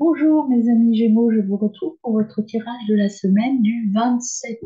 Bonjour mes amis Gémeaux, je vous retrouve pour votre tirage de la semaine du 27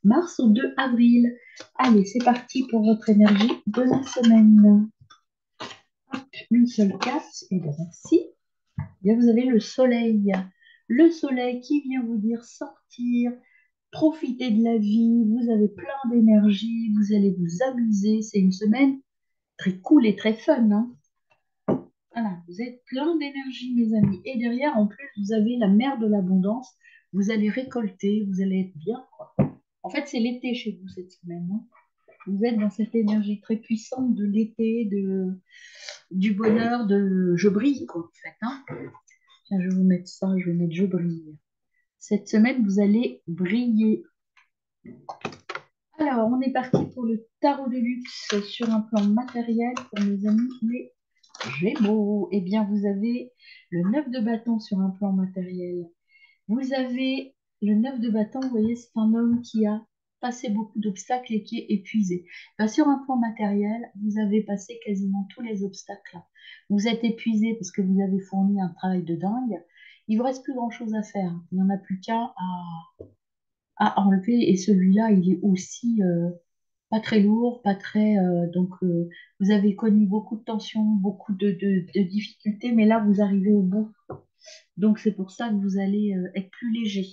mars au 2 avril. Allez, c'est parti pour votre énergie de la semaine. Hop, une seule carte, et bien merci. Bien, vous avez le soleil. Le soleil qui vient vous dire sortir, profiter de la vie, vous avez plein d'énergie, vous allez vous amuser. C'est une semaine très cool et très fun, hein. Voilà, vous êtes plein d'énergie, mes amis. Et derrière, en plus, vous avez la mer de l'abondance. Vous allez récolter, vous allez être bien, quoi. En fait, c'est l'été chez vous cette semaine, hein. Vous êtes dans cette énergie très puissante de l'été, du bonheur, de je brille, quoi, en fait, hein. Tiens, je vais vous mettre ça, je vais mettre je brille. Cette semaine, vous allez briller. Alors, on est parti pour le tarot de luxe sur un plan matériel pour mes amis les Gémeaux. Eh bien, vous avez le 9 de bâton sur un plan matériel. Vous avez le 9 de bâton, vous voyez, c'est un homme qui a passé beaucoup d'obstacles et qui est épuisé. Ben, sur un plan matériel, vous avez passé quasiment tous les obstacles. Vous êtes épuisé parce que vous avez fourni un travail de dingue. Il ne vous reste plus grand-chose à faire. Il n'y en a plus qu'un à enlever et celui-là, il est aussi pas très lourd, pas très. Donc, vous avez connu beaucoup de tensions, beaucoup de difficultés, mais là, vous arrivez au bout. Donc, c'est pour ça que vous allez être plus léger.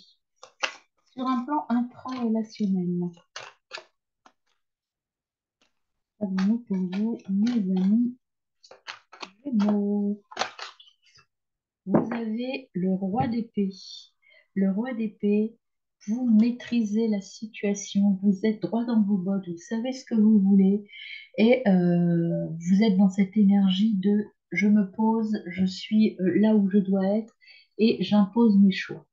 Sur un plan intra-relationnel, savez-nous pour vous, mes amis Gémeaux, vous avez le roi d'épée. Le roi d'épée, vous maîtrisez la situation, vous êtes droit dans vos bottes, vous savez ce que vous voulez et vous êtes dans cette énergie de je me pose, je suis là où je dois être et j'impose mes choix.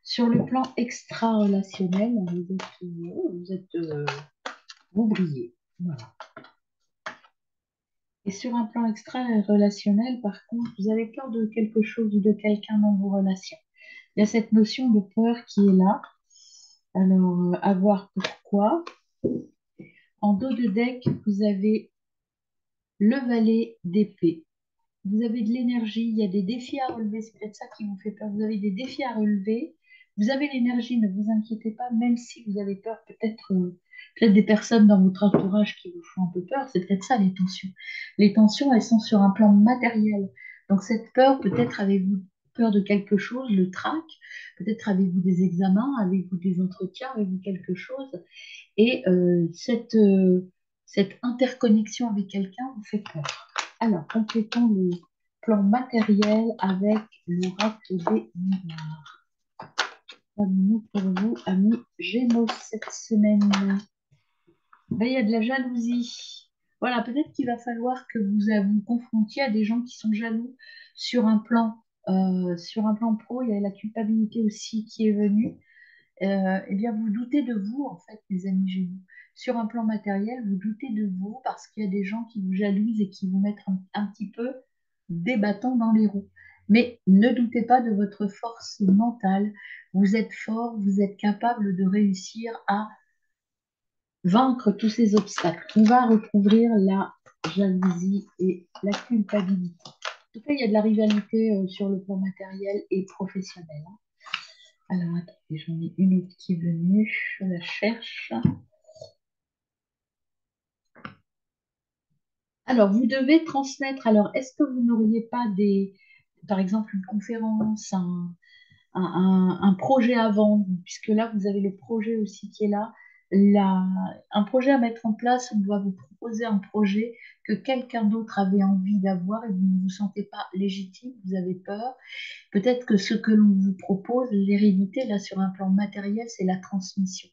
Sur le plan extra-relationnel, vous brillez. Voilà. Et sur un plan extra-relationnel, par contre, vous avez peur de quelque chose ou de quelqu'un dans vos relations. Il y a cette notion de peur qui est là. Alors, à voir pourquoi. En dos de deck, vous avez le valet d'épée. Vous avez de l'énergie, il y a des défis à relever, c'est peut-être ça qui vous fait peur. Vous avez des défis à relever, vous avez l'énergie, ne vous inquiétez pas, même si vous avez peur, peut-être des personnes dans votre entourage qui vous font un peu peur, c'est peut-être ça les tensions. Les tensions, elles sont sur un plan matériel. Donc cette peur, peut-être avez-vous peur de quelque chose, le trac, peut-être avez-vous des examens, avez-vous des entretiens, avez-vous quelque chose, et cette interconnexion avec quelqu'un vous fait peur. Alors, complétons le plan matériel avec l'oracle des miroirs. Nous pour vous, amis Gémeaux, cette semaine. Ben, il y a de la jalousie. Voilà, peut-être qu'il va falloir que vous confrontiez à des gens qui sont jaloux sur sur un plan pro. Il y a la culpabilité aussi qui est venue. Eh bien, vous doutez de vous, en fait, les amis Gémeaux. Sur un plan matériel, vous doutez de vous parce qu'il y a des gens qui vous jalousent et qui vous mettent un petit peu des bâtons dans les roues. Mais ne doutez pas de votre force mentale. Vous êtes fort, vous êtes capable de réussir à vaincre tous ces obstacles. On va recouvrir la jalousie et la culpabilité. En tout cas, il y a de la rivalité sur le plan matériel et professionnel, hein. Alors, attendez, j'en ai une autre qui est venue. Je la cherche. Alors, vous devez transmettre. Alors, est-ce que vous n'auriez pas par exemple, une conférence, un projet à vendre, puisque là, vous avez le projet aussi qui est là, la- un projet à mettre en place, on doit vous proposer un projet que quelqu'un d'autre avait envie d'avoir et vous ne vous sentez pas légitime, vous avez peur. Peut-être que ce que l'on vous propose, l'hérédité, là, sur un plan matériel, c'est la transmission.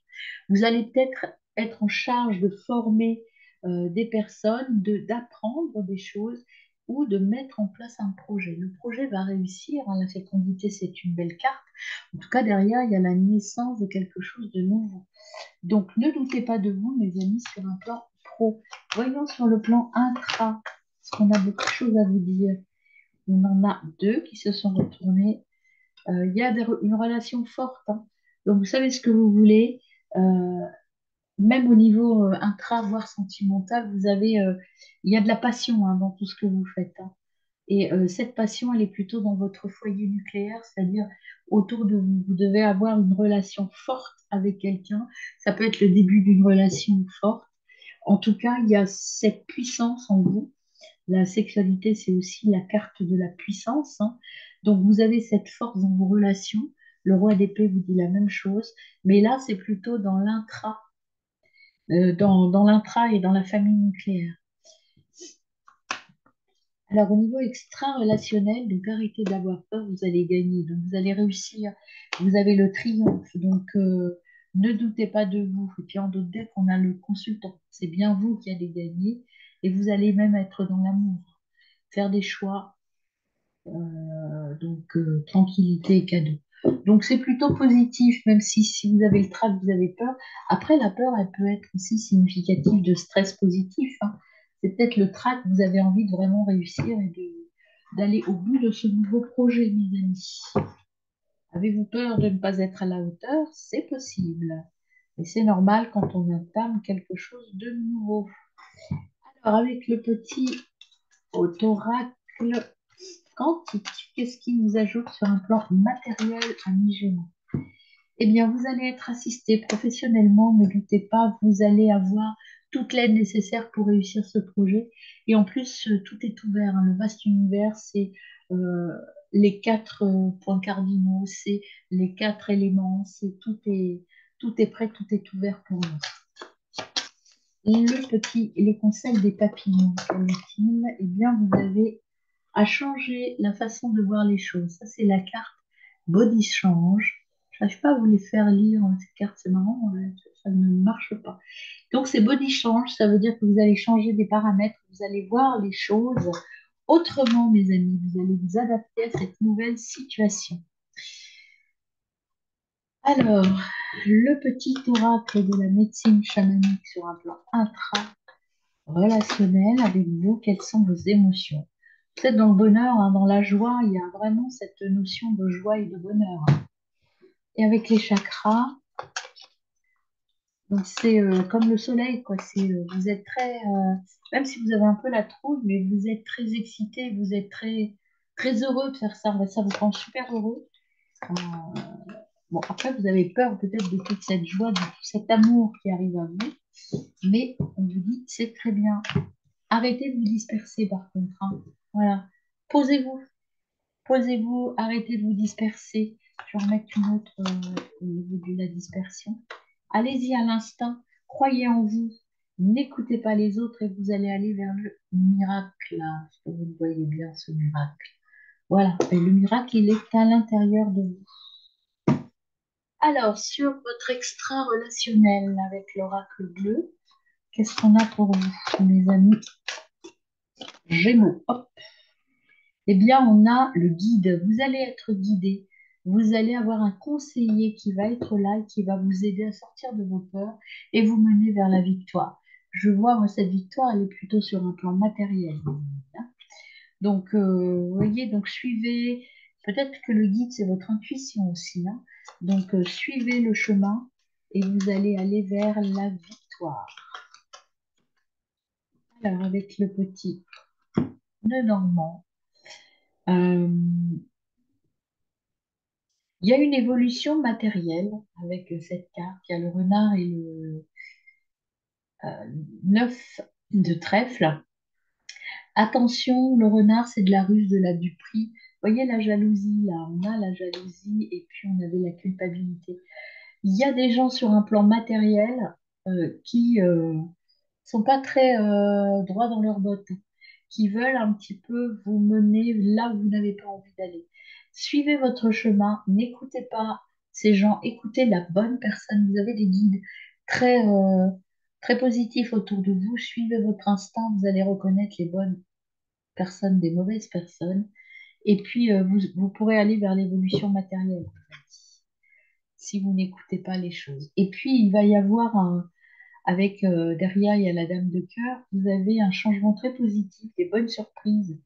Vous allez peut-être être en charge de former des personnes, d'apprendre des choses ou de mettre en place un projet. Le projet va réussir, hein, la fécondité, c'est une belle carte. En tout cas, derrière, il y a la naissance de quelque chose de nouveau. Donc, ne doutez pas de vous, mes amis, sur un plan pro. Voyons sur le plan intra, parce qu'on a beaucoup de choses à vous dire. On en a deux qui se sont retournés. Il y a une relation forte, hein. Donc, vous savez ce que vous voulez. Euh, Même au niveau intra, voire sentimental, il y a de la passion, hein, dans tout ce que vous faites, hein. Et cette passion, elle est plutôt dans votre foyer nucléaire, c'est-à-dire autour de vous. Vous devez avoir une relation forte avec quelqu'un. Ça peut être le début d'une relation forte. En tout cas, il y a cette puissance en vous. La sexualité, c'est aussi la carte de la puissance, hein. Donc, vous avez cette force dans vos relations. Le roi d'épée vous dit la même chose. Mais là, c'est plutôt dans l'intra, dans l'intra et dans la famille nucléaire. Alors, au niveau extra-relationnel, donc arrêtez d'avoir peur, vous allez gagner, donc vous allez réussir, vous avez le triomphe, donc ne doutez pas de vous. Et puis en d'autres deck, on a le consultant, c'est bien vous qui allez gagner, et vous allez même être dans l'amour, faire des choix, donc tranquillité et cadeau. Donc c'est plutôt positif, même si vous avez le trac, vous avez peur. Après, la peur, elle peut être aussi significative de stress positif, hein. C'est peut-être le trac, vous avez envie de vraiment réussir et d'aller au bout de ce nouveau projet, mes amis. Avez-vous peur de ne pas être à la hauteur? C'est possible. Et c'est normal quand on entame quelque chose de nouveau. Alors, avec le petit autoracle quantique, qu'est-ce qui nous ajoute sur un plan matériel à mi-gémeaux? Eh bien, vous allez être assisté professionnellement, ne doutez pas, vous allez avoir toute l'aide nécessaire pour réussir ce projet. Et en plus, tout est ouvert, hein. Le vaste univers, c'est euh, les quatre points cardinaux, c'est les quatre éléments, c'est tout est prêt, tout est ouvert pour nous. Les conseils des papillons, quel est-il? Eh bien, vous avez à changer la façon de voir les choses. Ça, c'est la carte Body Change. Je n'arrive pas à vous les faire lire, hein, ces cartes, c'est marrant, ouais, ça ne marche pas. Donc, c'est Body Change, ça veut dire que vous allez changer des paramètres, vous allez voir les choses autrement, mes amis. Vous allez vous adapter à cette nouvelle situation. Alors, le petit oracle de la médecine chamanique sur un plan intra-relationnel avec vous, quelles sont vos émotions? Vous êtes dans le bonheur, hein, dans la joie, il y a vraiment cette notion de joie et de bonheur. Et avec les chakras, donc c'est comme le soleil, quoi. Vous êtes très, même si vous avez un peu la trouille, mais vous êtes très excité, vous êtes très, très heureux de faire ça. Ça vous rend super heureux. Euh, bon, après, vous avez peur peut-être de toute cette joie, de tout cet amour qui arrive à vous, mais on vous dit c'est très bien. Arrêtez de vous disperser par contre, hein. Voilà. Posez-vous, posez-vous, arrêtez de vous disperser. Je vais remettre une autre au niveau de la dispersion. Allez-y à l'instinct, croyez en vous, n'écoutez pas les autres et vous allez aller vers le miracle. Est-ce que vous le voyez bien, ce miracle? Voilà, et le miracle, il est à l'intérieur de vous. Alors, sur votre extra relationnel avec l'oracle bleu, qu'est-ce qu'on a pour vous, mes amis Gémeaux? Hop. Eh bien, on a le guide. Vous allez être guidé. Vous allez avoir un conseiller qui va être là et qui va vous aider à sortir de vos peurs et vous mener vers la victoire. Je vois, moi, cette victoire, elle est plutôt sur un plan matériel, hein. Donc, vous voyez, donc suivez. Peut-être que le guide, c'est votre intuition aussi, hein. Donc, suivez le chemin et vous allez aller vers la victoire. Alors, avec le petit nœud normand, euh, il y a une évolution matérielle avec cette carte. Il y a le renard et le 9 de trèfle. Attention, le renard, c'est de la ruse, de la duperie. Vous voyez la jalousie, là, on a la jalousie et puis on avait la culpabilité. Il y a des gens sur un plan matériel qui sont pas très droits dans leurs bottes, qui veulent un petit peu vous mener là où vous n'avez pas envie d'aller. Suivez votre chemin, n'écoutez pas ces gens, écoutez la bonne personne. Vous avez des guides très, très positifs autour de vous. Suivez votre instinct, vous allez reconnaître les bonnes personnes des mauvaises personnes. Et puis, vous pourrez aller vers l'évolution matérielle si vous n'écoutez pas les choses. Et puis, il va y avoir avec derrière, il y a la dame de cœur, vous avez un changement très positif, des bonnes surprises.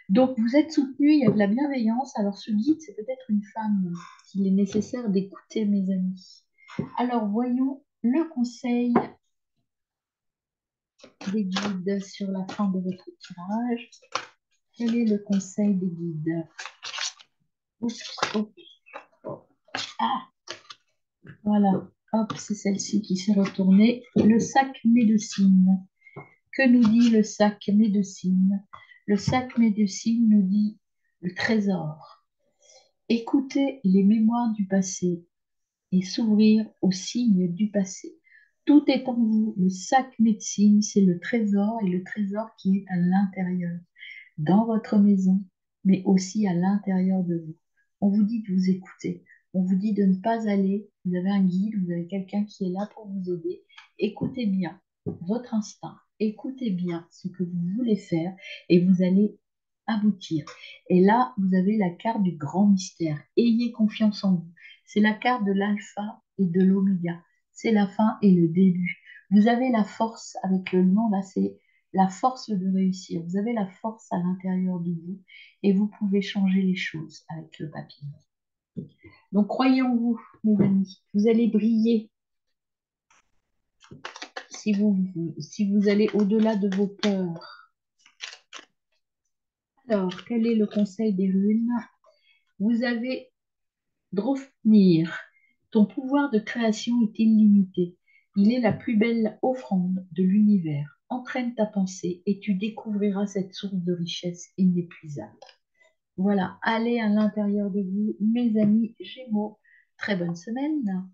Donc, vous êtes soutenu, il y a de la bienveillance. Alors, ce guide, c'est peut-être une femme qu'il est nécessaire d'écouter, mes amis. Alors, voyons le conseil des guides sur la fin de votre tirage. Quel est le conseil des guides? Oups, oups, ah, voilà. Hop, c'est celle-ci qui s'est retournée. Le sac médecine. Que nous dit le sac médecine? Le sac médecine nous dit le trésor. Écoutez les mémoires du passé et s'ouvrir aux signes du passé. Tout est en vous. Le sac médecine, c'est le trésor et le trésor qui est à l'intérieur, dans votre maison, mais aussi à l'intérieur de vous. On vous dit de vous écouter. On vous dit de ne pas aller. Vous avez un guide, vous avez quelqu'un qui est là pour vous aider. Écoutez bien votre instinct. Écoutez bien ce que vous voulez faire et vous allez aboutir. Et là, vous avez la carte du grand mystère. Ayez confiance en vous. C'est la carte de l'alpha et de l'oméga. C'est la fin et le début. Vous avez la force avec le lion, là, c'est la force de réussir. Vous avez la force à l'intérieur de vous et vous pouvez changer les choses avec le papier. Donc croyez en vous, mes amis. Vous allez briller si vous allez au-delà de vos peurs. Alors, quel est le conseil des runes? Vous avez Draupnir, ton pouvoir de création est illimité. Il est la plus belle offrande de l'univers. Entraîne ta pensée et tu découvriras cette source de richesse inépuisable. Voilà, allez à l'intérieur de vous, mes amis Gémeaux. Très bonne semaine.